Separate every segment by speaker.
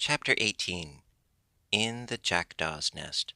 Speaker 1: Chapter 18. In the Jackdaw's Nest.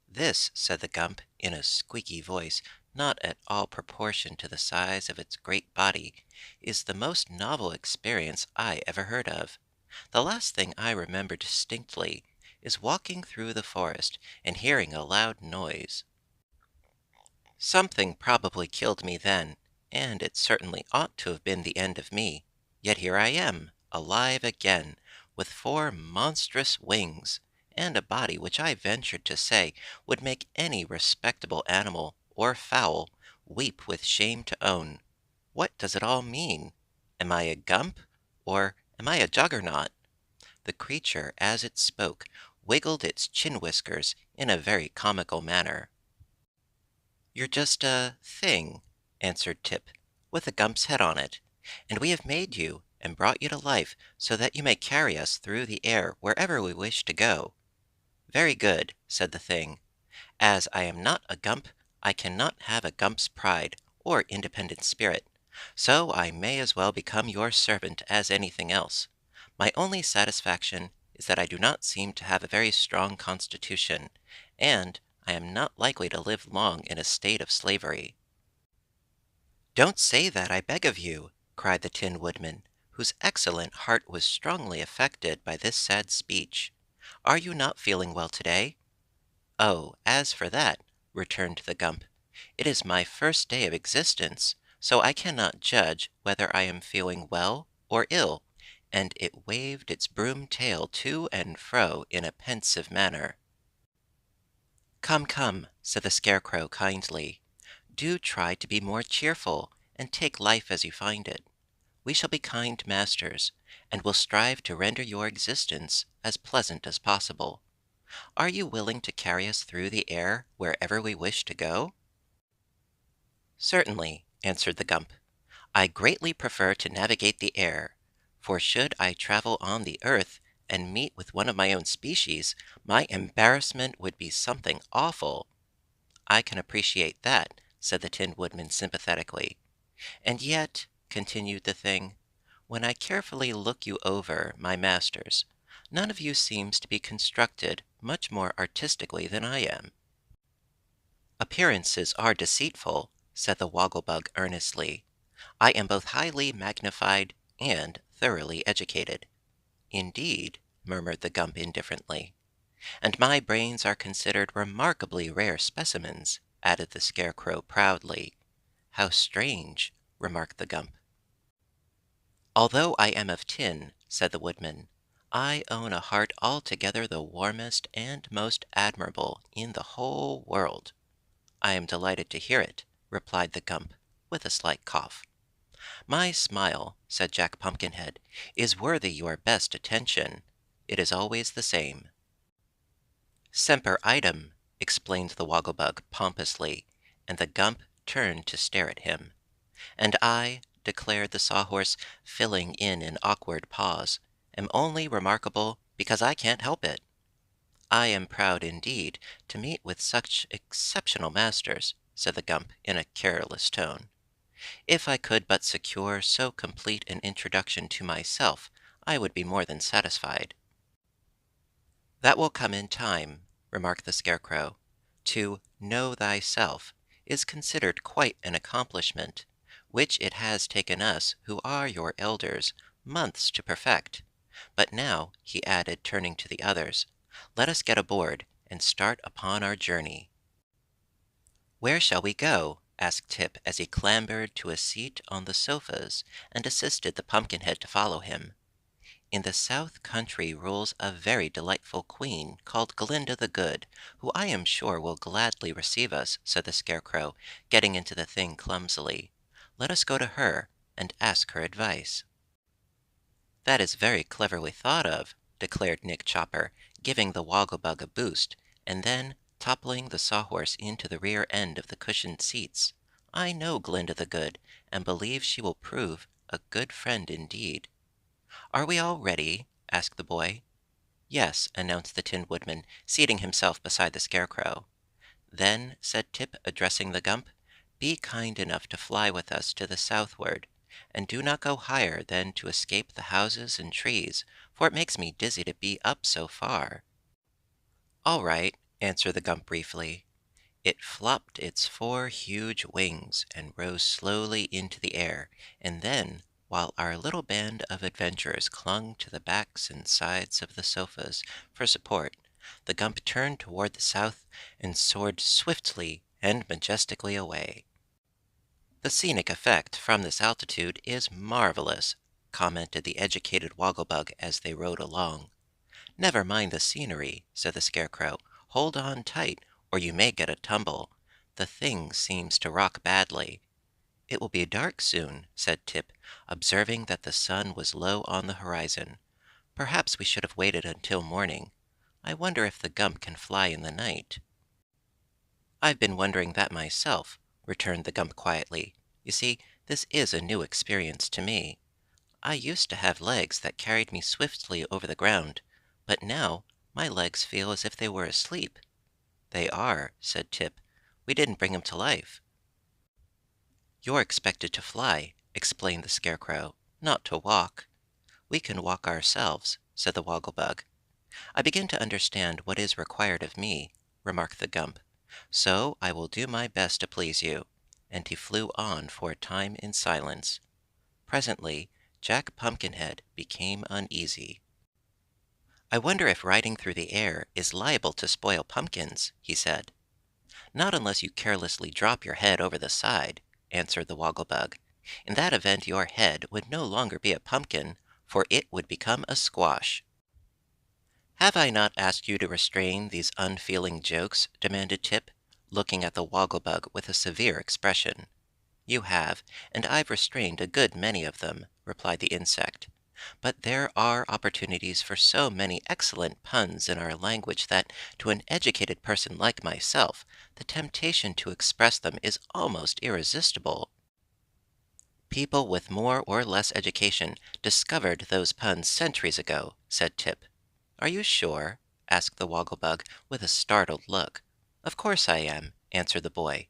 Speaker 1: "This," said the Gump, in a squeaky voice, not at all proportioned to the size of its great body, "is the most novel experience I ever heard of. The last thing I remember distinctly is walking through the forest and hearing a loud noise. Something probably killed me then, and it certainly ought to have been the end of me. Yet here I am, alive again, with four monstrous wings, and a body which I ventured to say would make any respectable animal or fowl weep with shame to own. What does it all mean? Am I a Gump, or am I a Juggernaut?" The creature, as it spoke, wiggled its chin whiskers in a very comical manner. "You're just a thing," answered Tip, "with a Gump's head on it, and we have made you and brought you to life so that you may carry us through the air wherever we wish to go." "Very good," said the thing. "As I am not a Gump, I cannot have a Gump's pride or independent spirit, so I may as well become your servant as anything else. My only satisfaction is that I do not seem to have a very strong constitution, and I am not likely to live long in a state of slavery." "Don't say that, I beg of you," cried the Tin Woodman, whose excellent heart was strongly affected by this sad speech. "Are you not feeling well today?" "Oh, as for that," returned the Gump, "it is my first day of existence, so I cannot judge whether I am feeling well or ill," and it waved its broom tail to and fro in a pensive manner. "Come, come," said the Scarecrow kindly, "do try to be more cheerful, and take life as you find it. We shall be kind masters, and will strive to render your existence as pleasant as possible. Are you willing to carry us through the air wherever we wish to go?" "Certainly," answered the Gump. "I greatly prefer to navigate the air, for should I travel on the earth and meet with one of my own species, my embarrassment would be something awful." "I can appreciate that," said the Tin Woodman sympathetically. "And yet," continued the thing, "when I carefully look you over, my masters, none of you seems to be constructed much more artistically than I am." "Appearances are deceitful," said the Wogglebug earnestly. "I am both highly magnified and thoroughly educated." "Indeed," murmured the Gump indifferently. "And my brains are considered remarkably rare specimens," added the Scarecrow proudly. "How strange," remarked the Gump. "Although I am of tin," said the Woodman, "I own a heart altogether the warmest and most admirable in the whole world." "I am delighted to hear it," replied the Gump, with a slight cough. "My smile," said Jack Pumpkinhead, "is worthy your best attention. It is always the same." "Semper idem," explained the Wogglebug pompously, and the Gump turned to stare at him. "And I," declared the Sawhorse, filling in an awkward pause, "am only remarkable because I can't help it." "I am proud indeed to meet with such exceptional masters," said the Gump in a careless tone. "If I could but secure so complete an introduction to myself, I would be more than satisfied." "That will come in time," remarked the Scarecrow. "To know thyself is considered quite an accomplishment, which it has taken us, who are your elders, months to perfect. But now," he added, turning to the others, "let us get aboard and start upon our journey." "Where shall we go?" asked Tip as he clambered to a seat on the sofas and assisted the Pumpkinhead to follow him. "In the South Country rules a very delightful queen called Glinda the Good, who I am sure will gladly receive us," said the Scarecrow, getting into the thing clumsily. "Let us go to her and ask her advice." "That is very cleverly thought of," declared Nick Chopper, giving the Wogglebug a boost, and then toppling the Sawhorse into the rear end of the cushioned seats. "I know Glinda the Good, and believe she will prove a good friend indeed." "Are we all ready?" asked the boy. "Yes," announced the Tin Woodman, seating himself beside the Scarecrow. "Then," said Tip, addressing the Gump, "be kind enough to fly with us to the southward. and do not go higher than to escape the houses and trees, for it makes me dizzy to be up so far." "All right," answered the Gump briefly. It flopped its four huge wings and rose slowly into the air, and then, while our little band of adventurers clung to the backs and sides of the sofas for support, the Gump turned toward the south and soared swiftly and majestically away. "The scenic effect from this altitude is marvelous," commented the educated Wogglebug as they rode along. "Never mind the scenery," said the Scarecrow. "Hold on tight, or you may get a tumble. The thing seems to rock badly." "It will be dark soon," said Tip, observing that the sun was low on the horizon. "Perhaps we should have waited until morning. I wonder if the Gump can fly in the night." "I've been wondering that myself," returned the Gump quietly. "You see, this is a new experience to me. I used to have legs that carried me swiftly over the ground, but now my legs feel as if they were asleep." "They are," said Tip. "We didn't bring 'em to life." "You're expected to fly," explained the Scarecrow, "not to walk." "We can walk ourselves," said the Wogglebug. "I begin to understand what is required of me," remarked the Gump. "So I will do my best to please you." And he flew on for a time in silence. Presently Jack Pumpkinhead became uneasy. "I wonder if riding through the air is liable to spoil pumpkins," he said. "Not unless you carelessly drop your head over the side," answered the Wogglebug. "In that event your head would no longer be a pumpkin, for it would become a squash." "Have I not asked you to restrain these unfeeling jokes?" demanded Tip, looking at the Wogglebug with a severe expression. "You have, and I've restrained a good many of them," replied the insect. "But there are opportunities for so many excellent puns in our language that, to an educated person like myself, the temptation to express them is almost irresistible." "People with more or less education discovered those puns centuries ago," said Tip. "Are you sure?" asked the Wogglebug, with a startled look. "Of course I am," answered the boy.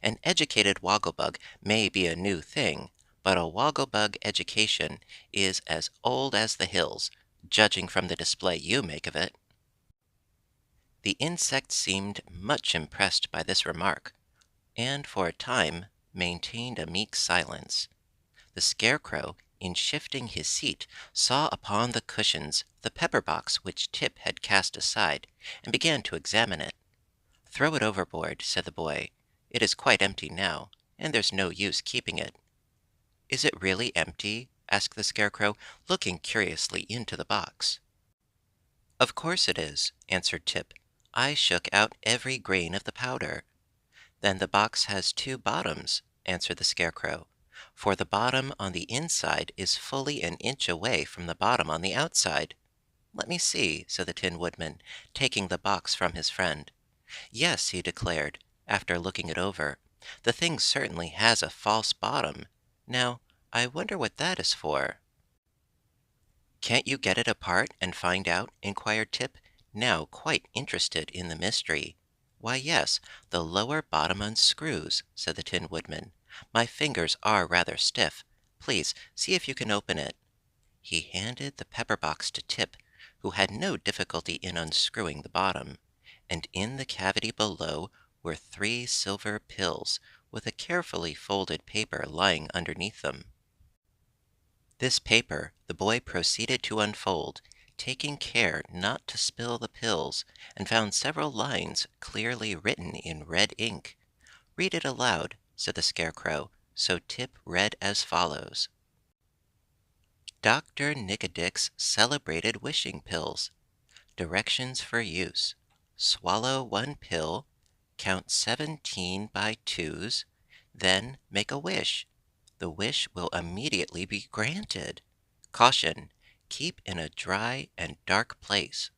Speaker 1: "An educated Wogglebug may be a new thing, but a Wogglebug education is as old as the hills, judging from the display you make of it." The insect seemed much impressed by this remark, and for a time maintained a meek silence. The Scarecrow, in shifting his seat, saw upon the cushions the pepper box which Tip had cast aside, and began to examine it. "Throw it overboard," said the boy. "It is quite empty now, and there's no use keeping it." "Is it really empty?" asked the Scarecrow, looking curiously into the box. "Of course it is," answered Tip. "I shook out every grain of the powder." "Then the box has two bottoms," answered the Scarecrow, "for the bottom on the inside is fully an inch away from the bottom on the outside." "Let me see," said the Tin Woodman, taking the box from his friend. "Yes," he declared, after looking it over, "the thing certainly has a false bottom. Now, I wonder what that is for." "Can't you get it apart and find out?" inquired Tip, now quite interested in the mystery. "Why, yes, the lower bottom unscrews," said the Tin Woodman. "My fingers are rather stiff. Please see if you can open it." He handed the pepper box to Tip, who had no difficulty in unscrewing the bottom, and in the cavity below were three silver pills, with a carefully folded paper lying underneath them. This paper the boy proceeded to unfold, taking care not to spill the pills, and found several lines clearly written in red ink. "Read it aloud," said the Scarecrow, so Tip read as follows: "Dr. Nicodick's celebrated wishing pills. Directions for use: swallow one pill, count 17 by twos, then make a wish. The wish will immediately be granted. Caution: keep in a dry and dark place."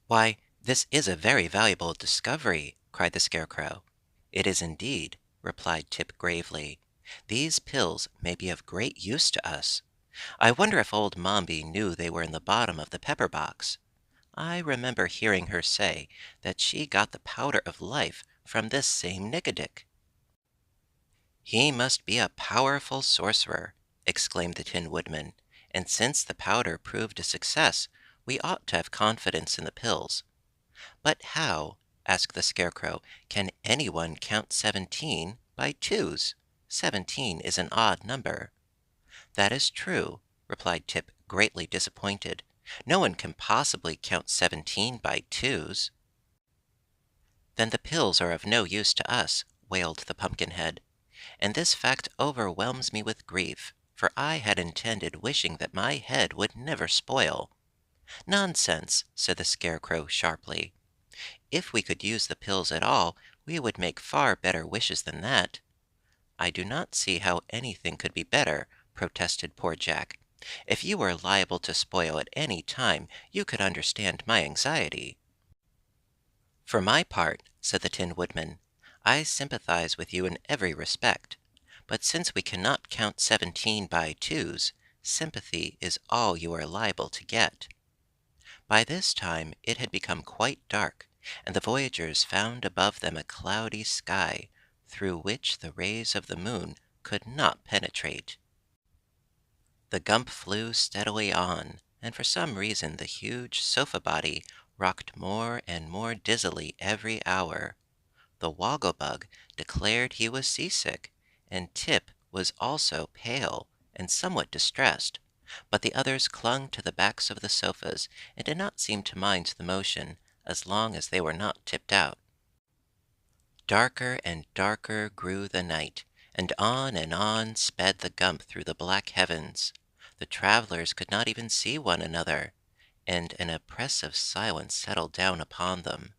Speaker 1: "Why, this is a very valuable discovery," cried the Scarecrow. "It is indeed," replied Tip gravely. "These pills may be of great use to us. I wonder if old Mombi knew they were in the bottom of the pepper box. I remember hearing her say that she got the powder of life from this same Nicodick." He must be a powerful sorcerer, exclaimed the Tin Woodman, and since the powder proved a success, we ought to have confidence in the pills. But how, asked the Scarecrow, can anyone count 17 by twos? 17 is an odd number. That is true, replied Tip, greatly disappointed. No one can possibly count 17 by twos. Then the pills are of no use to us, wailed the Pumpkinhead, and this fact overwhelms me with grief, for I had intended wishing that my head would never spoil. Nonsense, said the Scarecrow sharply. If we could use the pills at all, we would make far better wishes than that. I do not see how anything could be better, protested poor Jack. If you were liable to spoil at any time, you could understand my anxiety. For my part, said the Tin Woodman, I sympathize with you in every respect. But since we cannot count 17 by twos, sympathy is all you are liable to get. By this time it had become quite dark, and the voyagers found above them a cloudy sky, through which the rays of the moon could not penetrate. The Gump flew steadily on, and for some reason the huge sofa body rocked more and more dizzily every hour. The Woggle-Bug declared he was seasick, and Tip was also pale and somewhat distressed, but the others clung to the backs of the sofas and did not seem to mind the motion as long as they were not tipped out. Darker and darker grew the night, and on sped the Gump through the black heavens. The travelers could not even see one another, and an oppressive silence settled down upon them.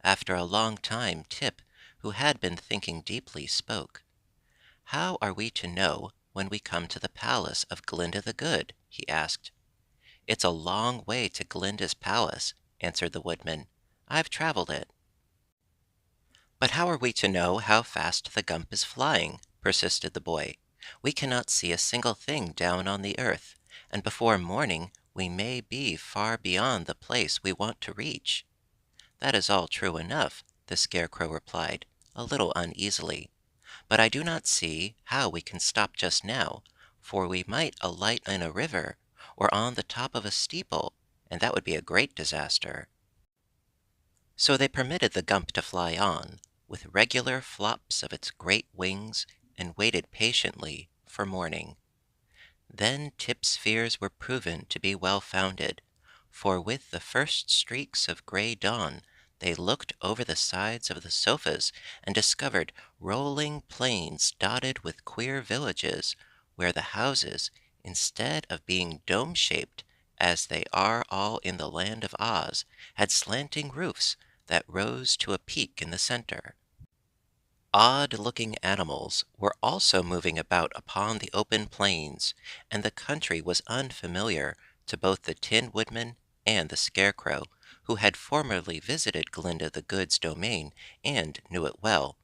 Speaker 1: After a long time, Tip, who had been thinking deeply, spoke. "How are we to know when we come to the palace of Glinda the Good?" he asked. "It's a long way to Glinda's palace," answered the Woodman. "I've traveled it." "But how are we to know how fast the Gump is flying?" persisted the boy. "We cannot see a single thing down on the earth, and before morning we may be far beyond the place we want to reach." "That is all true enough," the Scarecrow replied, a little uneasily. "But I do not see how we can stop just now, for we might alight in a river, or on the top of a steeple, and that would be a great disaster." So they permitted the Gump to fly on, with regular flops of its great wings, and waited patiently for morning. Then Tip's fears were proven to be well founded, for with the first streaks of gray dawn they looked over the sides of the sofas and discovered rolling plains dotted with queer villages, where the houses, instead of being dome-shaped, as they are all in the land of Oz, had slanting roofs that rose to a peak in the center. Odd-looking animals were also moving about upon the open plains, and the country was unfamiliar to both the Tin Woodman and the Scarecrow, who had formerly visited Glinda the Good's domain and knew it well.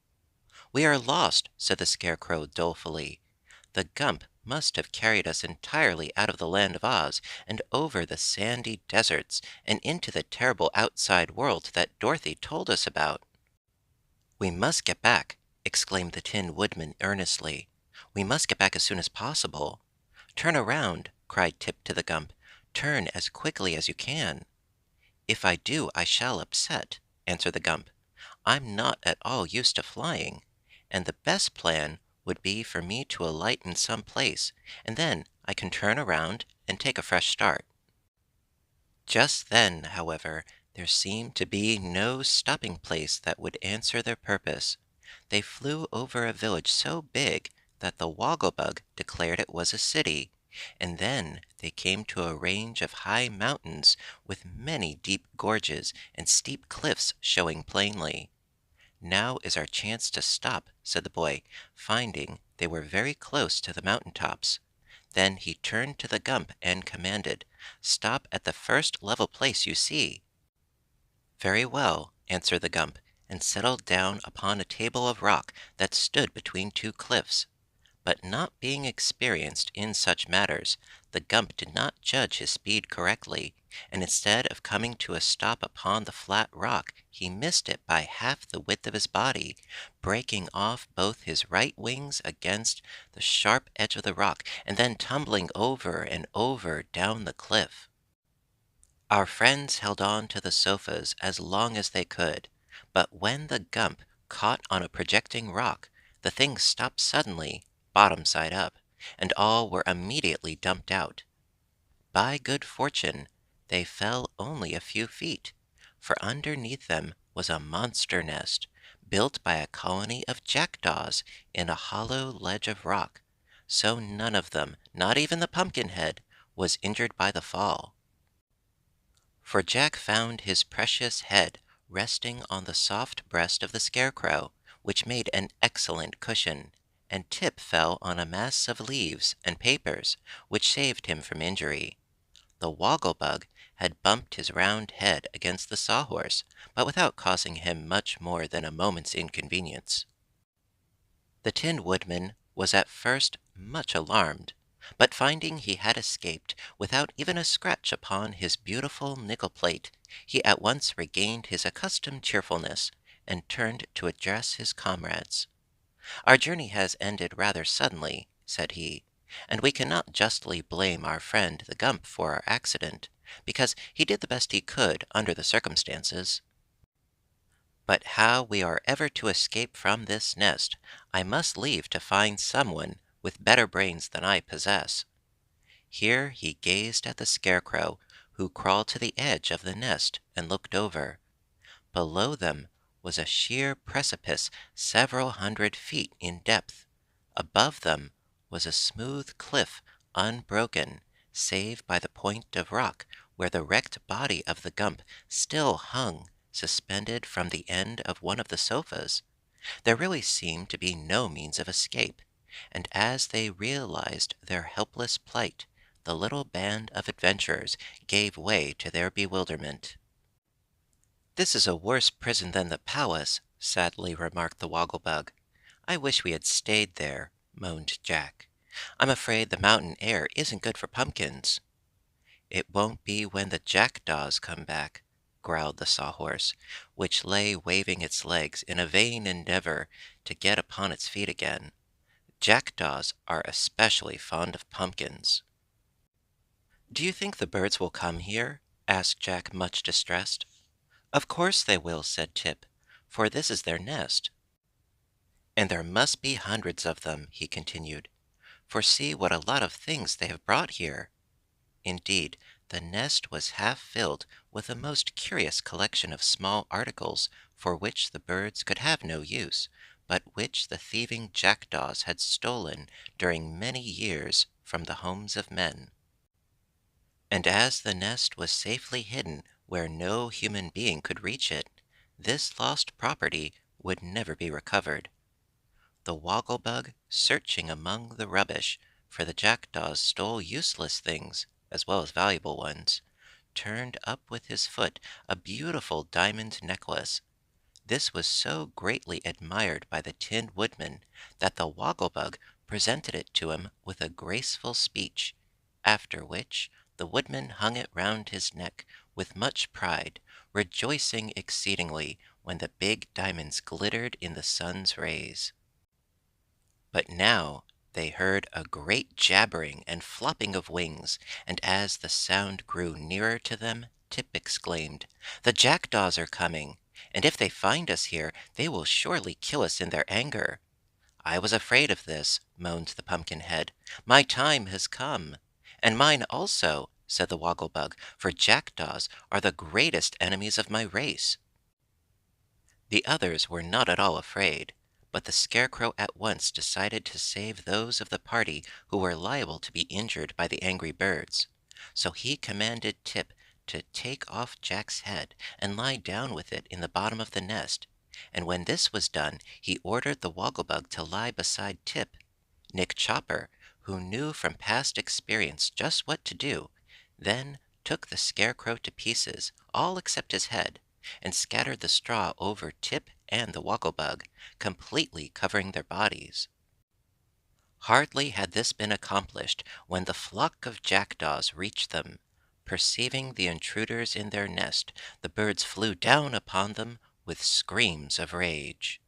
Speaker 1: "We are lost," said the Scarecrow dolefully. "The Gump must have carried us entirely out of the land of Oz and over the sandy deserts and into the terrible outside world that Dorothy told us about." "We must get back," exclaimed the Tin Woodman earnestly. "We must get back as soon as possible." "Turn around," cried Tip to the Gump. "Turn as quickly as you can." "If I do, I shall upset," answered the Gump. "I'm not at all used to flying, and the best plan would be for me to alight in some place, and then I can turn around and take a fresh start." Just then, however, there seemed to be no stopping place that would answer their purpose. They flew over a village so big that the Woggle-Bug declared it was a city, and then they came to a range of high mountains with many deep gorges and steep cliffs showing plainly. "Now is our chance to stop," said the boy, finding they were very close to the mountain tops. Then he turned to the Gump and commanded, "Stop at the first level place you see." "Very well," answered the Gump, and settled down upon a table of rock that stood between two cliffs. But not being experienced in such matters, the Gump did not judge his speed correctly, and instead of coming to a stop upon the flat rock, he missed it by half the width of his body, breaking off both his right wings against the sharp edge of the rock, and then tumbling over and over down the cliff. Our friends held on to the sofas as long as they could, but when the Gump caught on a projecting rock, the thing stopped suddenly, bottom side up, and all were immediately dumped out. By good fortune, they fell only a few feet, for underneath them was a monster nest, built by a colony of jackdaws in a hollow ledge of rock, so none of them, not even the Pumpkinhead, was injured by the fall. For Jack found his precious head resting on the soft breast of the Scarecrow, which made an excellent cushion, and Tip fell on a mass of leaves and papers, which saved him from injury. The Woggle-Bug had bumped his round head against the Sawhorse, but without causing him much more than a moment's inconvenience. The Tin Woodman was at first much alarmed, but finding he had escaped without even a scratch upon his beautiful nickel plate, he at once regained his accustomed cheerfulness, and turned to address his comrades. "Our journey has ended rather suddenly," said he, "and we cannot justly blame our friend the Gump for our accident, because he did the best he could under the circumstances. But how we are ever to escape from this nest, I must leave to find someone with better brains than I possess." Here he gazed at the Scarecrow, who crawled to the edge of the nest and looked over. Below them was a sheer precipice several hundred feet in depth. Above them was a smooth cliff, unbroken, save by the point of rock where the wrecked body of the Gump still hung suspended from the end of one of the sofas. There really seemed to be no means of escape, and as they realized their helpless plight, the little band of adventurers gave way to their bewilderment. "This is a worse prison than the palace," sadly remarked the Woggle-Bug. "I wish we had stayed there," moaned Jack. "I'm afraid the mountain air isn't good for pumpkins." "It won't be when the jackdaws come back," growled the Sawhorse, which lay waving its legs in a vain endeavor to get upon its feet again. "Jackdaws are especially fond of pumpkins." "Do you think the birds will come here?" asked Jack, much distressed. "Of course they will," said Tip, "for this is their nest." "And there must be hundreds of them," he continued, "for see what a lot of things they have brought here." Indeed, the nest was half filled with a most curious collection of small articles for which the birds could have no use, but which the thieving jackdaws had stolen during many years from the homes of men. And as the nest was safely hidden where no human being could reach it, this lost property would never be recovered. The Woggle-Bug, searching among the rubbish, for the jackdaws stole useless things as well as valuable ones, turned up with his foot a beautiful diamond necklace. This was so greatly admired by the Tin Woodman that the Woggle-Bug presented it to him with a graceful speech, after which the Woodman hung it round his neck with much pride, rejoicing exceedingly when the big diamonds glittered in the sun's rays. But now they heard a great jabbering and flopping of wings, and as the sound grew nearer to them, Tip exclaimed, "The jackdaws are coming, and if they find us here, they will surely kill us in their anger." "I was afraid of this," moaned the Pumpkinhead. "My time has come." "And mine also," said the Woggle-Bug, "for jackdaws are the greatest enemies of my race." The others were not at all afraid, but the Scarecrow at once decided to save those of the party who were liable to be injured by the angry birds. So he commanded Tip to take off Jack's head and lie down with it in the bottom of the nest, and when this was done he ordered the Woggle-Bug to lie beside Tip. Nick Chopper, who knew from past experience just what to do, then took the Scarecrow to pieces, all except his head, and scattered the straw over Tip and the Woggle-Bug, completely covering their bodies. Hardly had this been accomplished when the flock of jackdaws reached them. Perceiving the intruders in their nest, the birds flew down upon them with screams of rage.